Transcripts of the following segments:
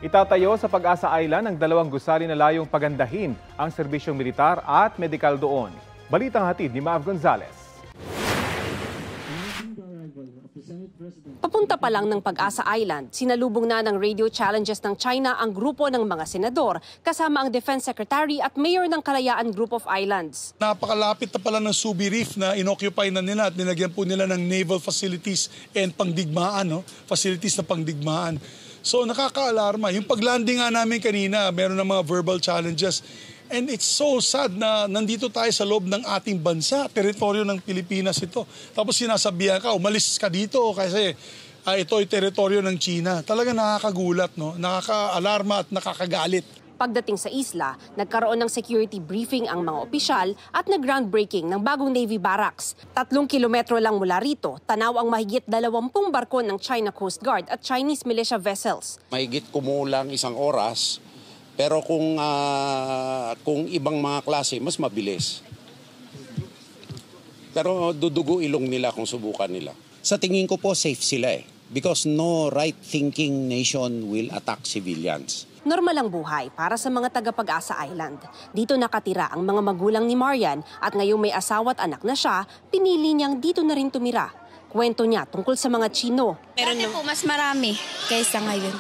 Itatayo sa Pag-asa Island ang dalawang gusali na layong pagandahin ang serbisyong militar at medikal doon. Balitang hatid ni Mav Gonzalez. Papunta pa lang ng Pag-asa Island, sinalubong na ng radio challenges ng China ang grupo ng mga senador, kasama ang Defense Secretary at Mayor ng Kalayaan Group of Islands. Napakalapit na pala ng Subi Reef na inoccupy na nila at nilagyan po nila ng naval facilities and pangdigmaan, facilities na pangdigmaan. So nakaka-alarma. Yung paglanding nga namin kanina, meron ng mga verbal challenges. And it's so sad na nandito tayo sa loob ng ating bansa, teritoryo ng Pilipinas ito. Tapos sinasabihan ka, umalis ka dito kasi ito ay teritoryo ng China. Talaga nakakagulat, no? Nakaka-alarma at nakakagalit. Pagdating sa isla, nagkaroon ng security briefing ang mga opisyal at nag-groundbreaking ng bagong Navy Barracks. 3 kilometro lang mula rito, tanaw ang mahigit 20 barko ng China Coast Guard at Chinese militia vessels. Mahigit kumulang 1 oras. Pero kung ibang mga klase, mas mabilis. Pero dudugo ilong nila kung subukan nila. Sa tingin ko po, safe sila because no right-thinking nation will attack civilians. Normal ang buhay para sa mga taga-Pag-asa Island. Dito nakatira ang mga magulang ni Marian at ngayong may asawa at anak na siya, pinili niyang dito na rin tumira. Kwento niya tungkol sa mga Chino. Dati po mas marami kaysa ngayon.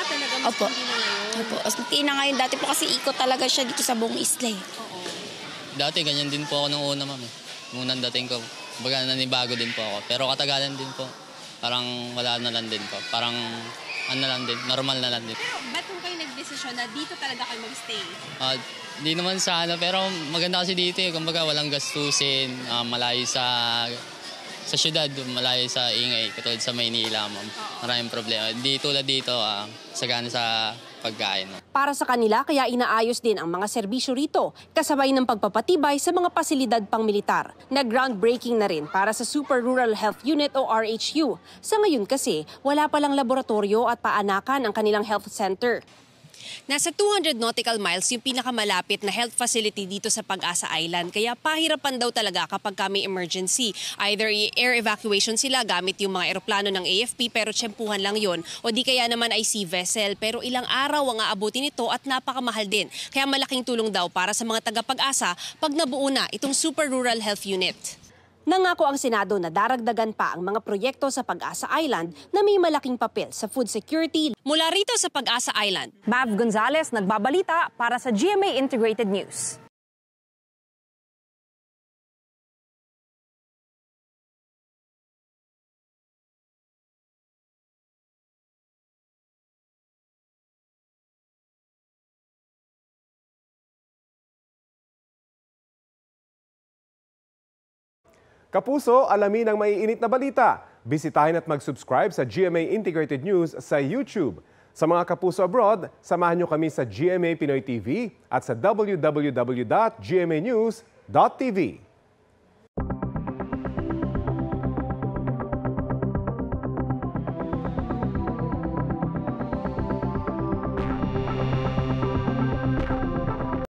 Talaga mas Opo. hindi na ngayon? Opo, mas na ngayon. Dati po kasi ikot talaga siya dito sa buong isla. Oo. Dati ganyan din po ako nung una, ma'am. Unang dating ko, baga nanibago din po ako. Pero katagalan din po, parang wala na lang din po. Parang ano lang din, normal na lang din. Pero ba't kung kayo nag-desisyon na dito talaga kayo mag-stay? Di naman sana, pero maganda kasi dito kumbaga walang gastusin, malayo sa syudad, malayo sa ingay, katulad sa Maynila, ma'am. Maraming problema. Di tulad dito, sagana sa pagkain. Para sa kanila, kaya inaayos din ang mga serbisyo rito, kasabay ng pagpapatibay sa mga pasilidad pang-militar. Nag-groundbreaking na rin para sa Super Rural Health Unit o RHU. Sa ngayon kasi, wala palang laboratorio at paanakan ang kanilang health center. Nasa 200 nautical miles yung pinakamalapit na health facility dito sa Pag-asa Island. Kaya pahirapan daw talaga kapag may emergency. Either air evacuation sila gamit yung mga eroplano ng AFP pero tsempuhan lang yon. O di kaya naman ay sea vessel. Pero ilang araw ang aabutin nito at napakamahal din. Kaya malaking tulong daw para sa mga taga-Pag-asa pag nabuo na itong Super Rural Health Unit. Nangako ang Senado na daragdagan pa ang mga proyekto sa Pag-asa Island na may malaking papel sa food security. Mula rito sa Pag-asa Island, Mav Gonzalez nagbabalita para sa GMA Integrated News. Kapuso, alamin ang maiinit na balita. Bisitahin at mag-subscribe sa GMA Integrated News sa YouTube. Sa mga kapuso abroad, samahan niyo kami sa GMA Pinoy TV at sa www.gmanews.tv.